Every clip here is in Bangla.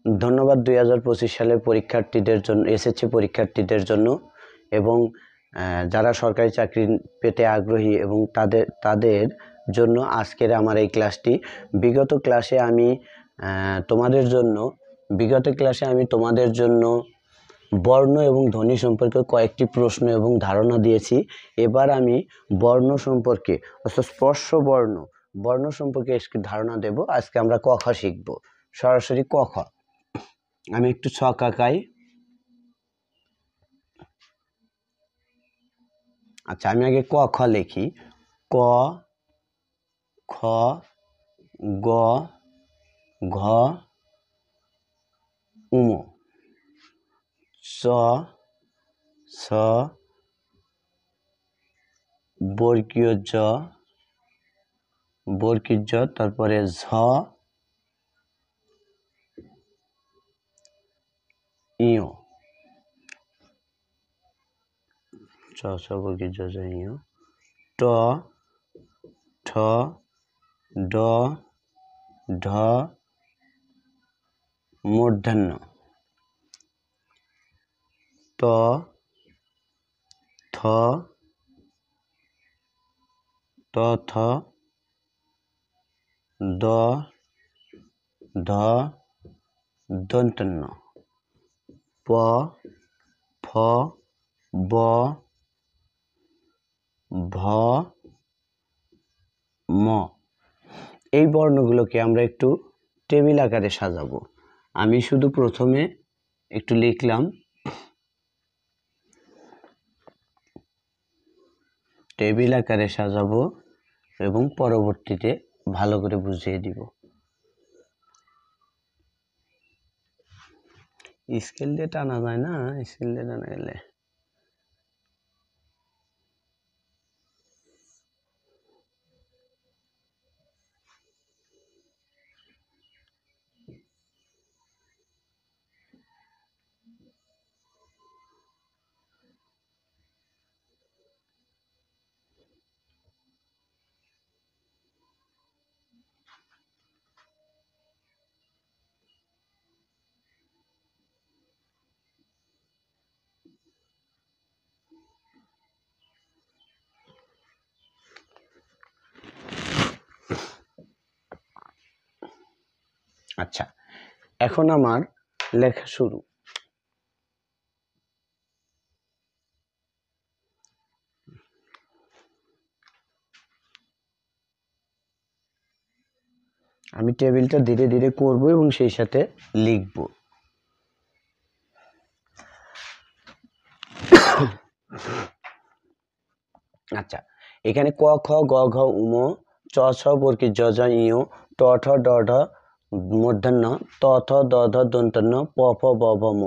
ধন্যবাদ 2025 সালের পরীক্ষার্থীদের জন্য, এসএসসি পরীক্ষার্থীদের জন্য এবং যারা সরকারি চাকরি পেতে আগ্রহী এবং তাদের জন্য আজকের আমার এই ক্লাসটি। বিগত ক্লাসে আমি তোমাদের জন্য বর্ণ এবং ধ্বনি সম্পর্কে কয়েকটি প্রশ্ন এবং ধারণা দিয়েছি। এবার আমি বর্ণ সম্পর্কে অর্থাৎ স্পর্শ বর্ণ সম্পর্কে একটি ধারণা দেব। আজকে আমরা ক খ শিখব, সরাসরি ক খ। আমি একটু ছক আঁকাই। আচ্ছা, আমি আগে ক খ লিখি। ক, খ, গ, ঘ, উম, চ, ছ, বর্গীয় জ, তারপরে ঝ, ইয়, চ ছ বর্গীয় জ ঝ ইয়, ট, ঠ, ড, ঢ, মূর্ধন্য, ত, থ, ত, থ, দ, ধ, দন্তন্য, প, ফ, ব, ভ, ম। এই বর্ণগুলোকে আমরা একটু টেবিল আকারে সাজাবো। আমি শুধু প্রথমে একটু লিখলাম, টেবিল আকারে সাজাবো এবং পরবর্তীতে ভালো করে বুঝিয়ে দিব। স্কেল দিয়ে টানা যায় না, স্কেল দিয়ে টানা গেলে আচ্ছা, এখন আমার লেখা শুরু। আমি টেবিলটা ধীরে ধীরে করব এবং সেই সাথে লিখব। আচ্ছা, এখানে ক খ গ ঘ উম, চ ছ বর্গীয় জ ঝ ইয়, ট ঠ ড ঢ মূর্ধন্য, ত থ দ ধ দন্তন্য, প ফ ব ভ ম।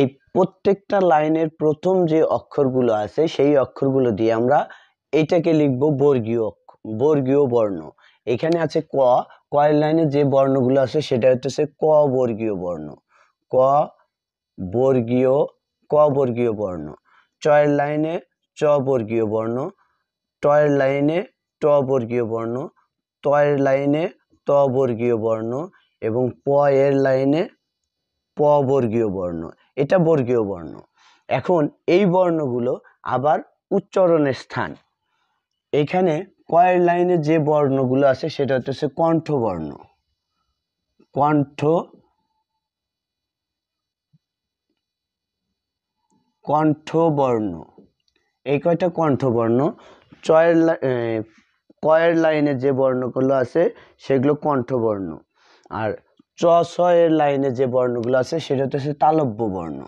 এই প্রত্যেকটা লাইনের প্রথম যে অক্ষরগুলো আছে সেই অক্ষরগুলো দিয়ে আমরা এইটাকে লিখব বর্গীয় বর্ণ। এখানে আছে ক, কয়ের লাইনে যে বর্ণগুলো আছে সেটা হচ্ছে ক বর্গীয় বর্ণ, ক বর্গীয় বর্ণ। চয়ের লাইনে চ বর্গীয় বর্ণ, টয়ের লাইনে ট বর্গীয় বর্ণ, তয়ের লাইনে ত বর্গীয় বর্ণ এবং প এর লাইনে প বর্গীয় বর্ণ। এটা বর্গীয় বর্ণ। এখন এই বর্ণগুলো আবার উচ্চারণের স্থান। এখানে কয়ের লাইনে যে বর্ণগুলো আছে সেটা হচ্ছে কণ্ঠবর্ণ, কণ্ঠবর্ণ। এই কয়টা কণ্ঠবর্ণ। কয়ের লাইনে যে বর্ণগুলো আছে সেগুলো কণ্ঠবর্ণ, আর চ ছ এর লাইনে যে বর্ণগুলো আছে সেটা হচ্ছে তালব্য বর্ণ,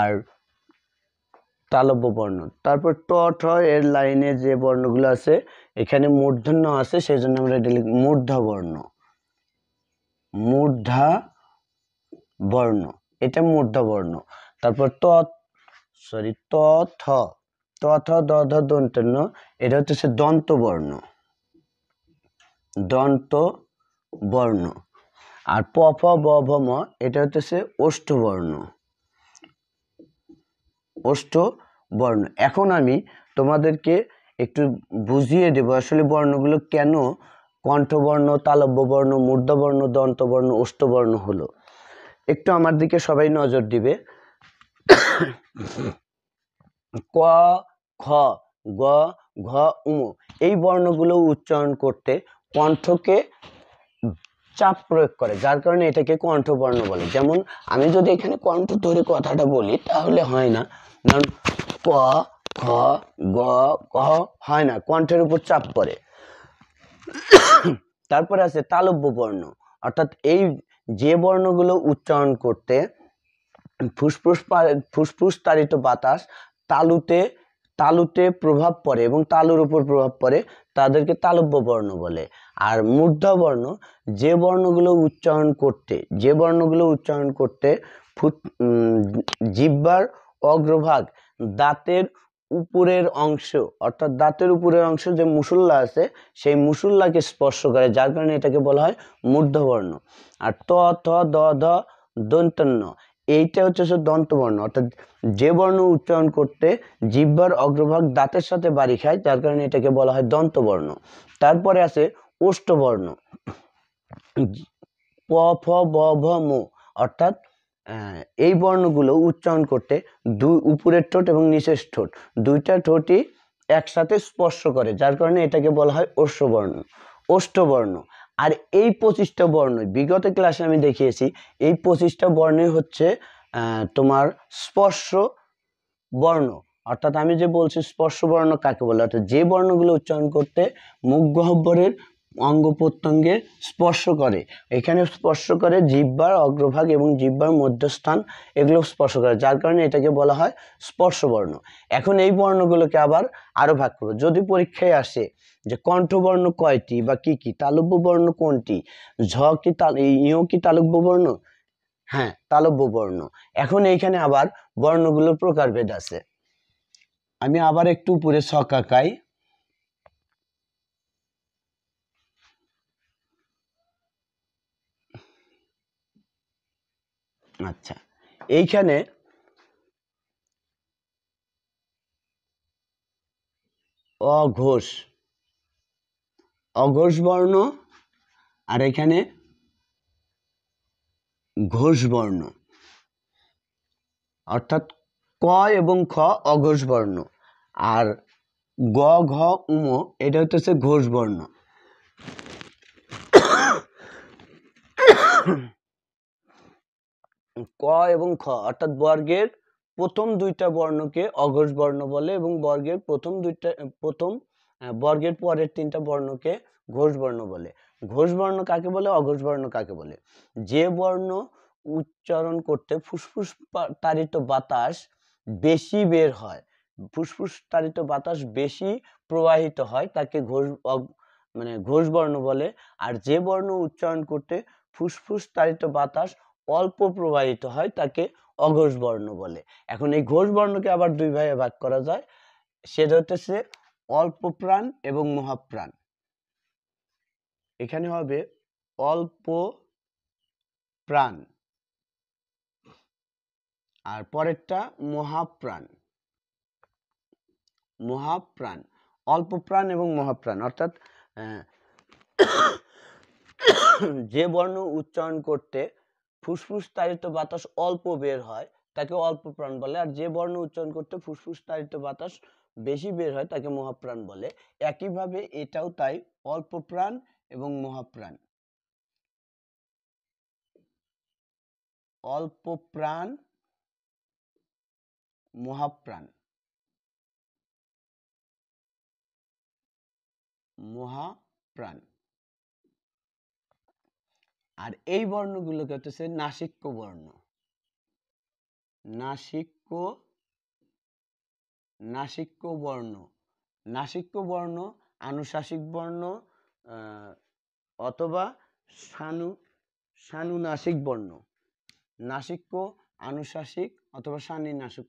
আর তালব্য বর্ণ। তারপর ট ঠ এর লাইনে যে বর্ণগুলো আছে এখানে মূর্ধন্য আছে, সেই জন্য আমরা এটা লিখব মূর্ধা বর্ণ, এটা মূর্ধা বর্ণ। তারপর ত থ দ ধ দন্তন্য, এটা হচ্ছে দন্ত বর্ণ। আর প ফ ব ভ ম, এটা হচ্ছে ওষ্ঠ বর্ণ। এখন আমি তোমাদেরকে একটু বুঝিয়ে দেব আসলে বর্ণগুলো কেন কণ্ঠবর্ণ, তালব্য বর্ণ, মূর্ধবর্ণ, দন্তবর্ণ, ওষ্ঠবর্ণ হলো। একটু আমার দিকে সবাই নজর দিবে। ক, খ, গ, ঘ, উম এই বর্ণগুলো উচ্চারণ করতে কণ্ঠকে চাপ প্রয়োগ করে, যার কারণে এটাকে কণ্ঠবর্ণ বলে। যেমন আমি যদি এখানে কণ্ঠ ধরে কথাটা বলি তাহলে হয় না, কারণ ক, খ, গ, ঘ হয় না, কণ্ঠের উপর চাপ পড়ে। তারপরে আছে তালব্য বর্ণ, অর্থাৎ এই যে বর্ণগুলো উচ্চারণ করতে ফুসফুস তাড়িত বাতাস তালুতে প্রভাব পড়ে এবং তালুর উপর প্রভাব পড়ে, তাদেরকে তালব্য বর্ণ বলে। আর মূর্ধ বর্ণ যে বর্ণগুলো উচ্চারণ করতে জিহ্বার অগ্রভাগ, দাঁতের উপরের অংশ, অর্থাৎ দাঁতের উপরের অংশ যে মুসল্লা আছে সেই মুসল্লাকে স্পর্শ করে, যার কারণে এটাকে বলা হয় মূর্ধবর্ণ। আর ত, থ, দ, ধ, দন্তন্য এইটা হচ্ছে দন্তবর্ণ, অর্থাৎ যে বর্ণ উচ্চারণ করতে জিহ্বার অগ্রভাগ দাঁতের সাথে বাড়ি খায়, যার কারণে এটাকে বলা হয় দন্তবর্ণ। তারপরে আছে ওষ্ঠবর্ণ, প, ফ, ব, ভ, ম, অর্থাৎ এই বর্ণগুলো উচ্চারণ করতে উপরের ঠোঁট এবং নিচের ঠোঁট দুইটা ঠোঁটই একসাথে স্পর্শ করে, যার কারণে এটাকে বলা হয় ওষ্ঠবর্ণ। আর এই 25টা বর্ণ বিগত ক্লাসে আমি দেখিয়েছি, এই 25টা বর্ণই হচ্ছে তোমার স্পর্শ বর্ণ। অর্থাৎ আমি যে বলছি স্পর্শ বর্ণ কাকে বলে, অর্থাৎ যে বর্ণগুলো উচ্চারণ করতে মুখ গহ্বরের অঙ্গ প্রত্যঙ্গে স্পর্শ করে, এখানে স্পর্শ করে জিহ্বার অগ্রভাগ এবং জিহ্বার মধ্যস্থান, এগুলো স্পর্শ করে, যার কারণে এটাকে বলা হয় স্পর্শ বর্ণ। এখন এই বর্ণগুলোকে আবার আরো ভাগ করবো। যদি পরীক্ষায় আসে যে কণ্ঠবর্ণ কয়টি বা কি কি, তালব্য বর্ণ কোনটি, ঝ কি ইয় কি তালব্য বর্ণ, হ্যাঁ তালব্য বর্ণ। এখন এইখানে আবার বর্ণগুলোর প্রকারভেদ আছে। আমি আবার একটু উপরে ছক আঁকাই। আচ্ছা, এইখানে অঘোষ বর্ণ, আর এখানে ঘোষ বর্ণ, অর্থাৎ ক এবং খ অঘোষ বর্ণ, আর গ, ঘ, উম এটা হচ্ছে ঘোষ বর্ণ। ক এবং খ অর্থাৎ বর্গের প্রথম দুইটা বর্ণকে অঘোষ বর্ণ বলে এবং বর্গের বর্গের পরের তিনটা বর্ণকে ঘোষ বর্ণ বলে। ঘোষ বর্ণ কাকে বলে, অঘোষ বর্ণ কাকে বলে? যে বর্ণ উচ্চারণ করতে ফুসফুস তাড়িত বাতাস বেশি বের হয়, ফুসফুস তাড়িত বাতাস বেশি প্রবাহিত হয়, তাকে ঘোষ বর্ণ বলে। আর যে বর্ণ উচ্চারণ করতে ফুসফুস তাড়িত বাতাস অল্প প্রবাহিত হয়, তাকে অঘোষ বর্ণ বলে। এখন এই ঘোষ বর্ণকে আবার দুই ভাগে ভাগ করা যায়, সেটা হচ্ছে অল্প প্রাণ এবং মহাপ্রাণ। এখানে হবে অল্প প্রাণ, আর পরেরটা মহাপ্রাণ। অল্প প্রাণ এবং মহাপ্রাণ, অর্থাৎ যে বর্ণ উচ্চারণ করতে ফুসফুস তাড়িত বাতাস অল্প বের হয় তাকে অল্প প্রাণ বলে, আর যে বর্ণ উচ্চারণ করতে ফুসফুস তাড়িত বাতাস বেশি বের হয় তাকে মহাপ্রাণ বলে। একইভাবে এটাও তাই, অল্প প্রাণ এবং মহাপ্রাণ। অল্প প্রাণ, মহাপ্রাণ, আর এই বর্ণগুলোকে হচ্ছে নাসিক্য বর্ণ। নাসিক্য বর্ণ আনুশাসিক বর্ণ অথবা সানুনাসিক বর্ণ। নাসিক্য, আনুশাসিক অথবা সানুনাসিক।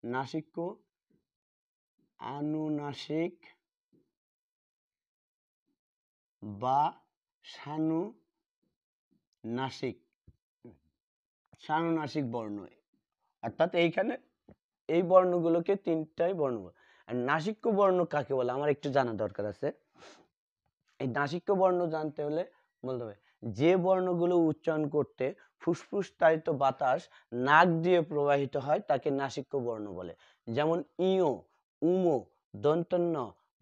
নাসিক্য, আনুনাসিক বা সানুনাসিক বর্ণ। অর্থাৎ এইখানে এই বর্ণগুলোকে তিনটাই বর্ণ। আর নাসিক্য বর্ণ কাকে বলে আমার একটু জানা দরকার আছে। এই নাসিক্য বর্ণ জানতে হলে বলতে হবে যে বর্ণগুলো উচ্চারণ করতে ফুসফুস তাড়িত বাতাস নাক দিয়ে প্রবাহিত হয় তাকে নাসিক্য বর্ণ বলে। যেমন ইও, উমো, দন্তন্য,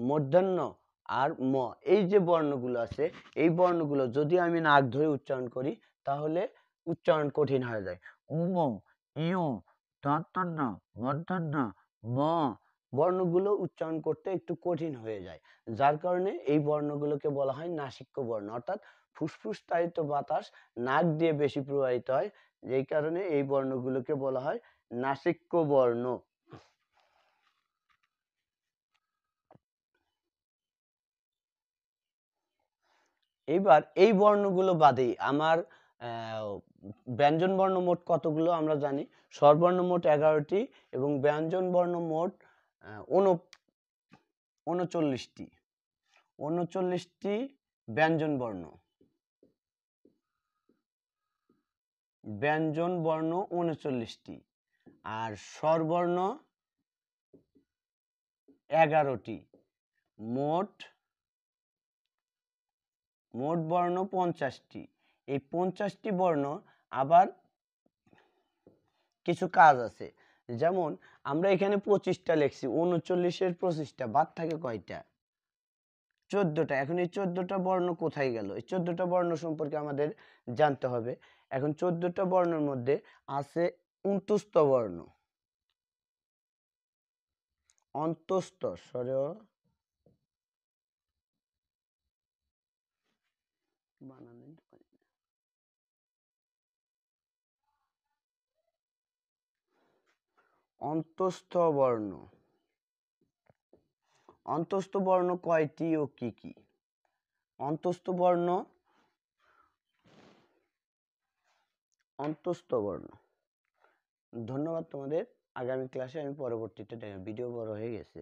মূর্ধন্য আর ম, এই যে বর্ণগুলো আছে এই বর্ণগুলো যদি আমি নাক ধরে উচ্চারণ করি তাহলে উচ্চারণ কঠিন হয়ে যায়। উমো, ইও, দন্তন্য, মূর্ধন্য, ম বর্ণগুলো উচ্চারণ করতে একটু কঠিন হয়ে যায়, যার কারণে এই বর্ণগুলোকে বলা হয় নাসিক্য বর্ণ, অর্থাৎ ফুসফুস তাড়িত বাতাস নাক দিয়ে বেশি প্রবাহিত হয়, যেই কারণে এই বর্ণগুলোকে বলা হয় নাসিক্য বর্ণ। এবার এই বর্ণগুলো বাদেই আমার ব্যঞ্জন বর্ণ মোট কতগুলো আমরা জানি, স্বরবর্ণ মোট 11টি এবং ব্যঞ্জন বর্ণ মোট 39টি। 39টি ব্যঞ্জন বর্ণ, ব্যঞ্জন বর্ণ 39টি আর স্বরবর্ণ 11টি। মোট বর্ণ 50টি। এই 50টি বর্ণ আবার কিছু কাজ আছে, যেমন আমরা এখানে 25টা লিখছি, 39-এর 25টা বাদ থাকে কয়টা? 14টা। এখন এই 14টা বর্ণ কোথায় গেল? এই 14টা বর্ণ সম্পর্কে আমাদের জানতে হবে। এখন 14টা বর্ণের মধ্যে আছে অন্তস্থ বর্ণ, অন্তস্থ সরে বানানো অন্তস্থ বর্ণ। অন্তস্থ বর্ণ কয়টি ও কি কি? অন্তস্থ বর্ণ, অন্তস্থ বর্ণ। ধন্যবাদ তোমাদের। আগামী ক্লাসে আমি পরবর্তীতে ভিডিও বড় হয়ে গেছে।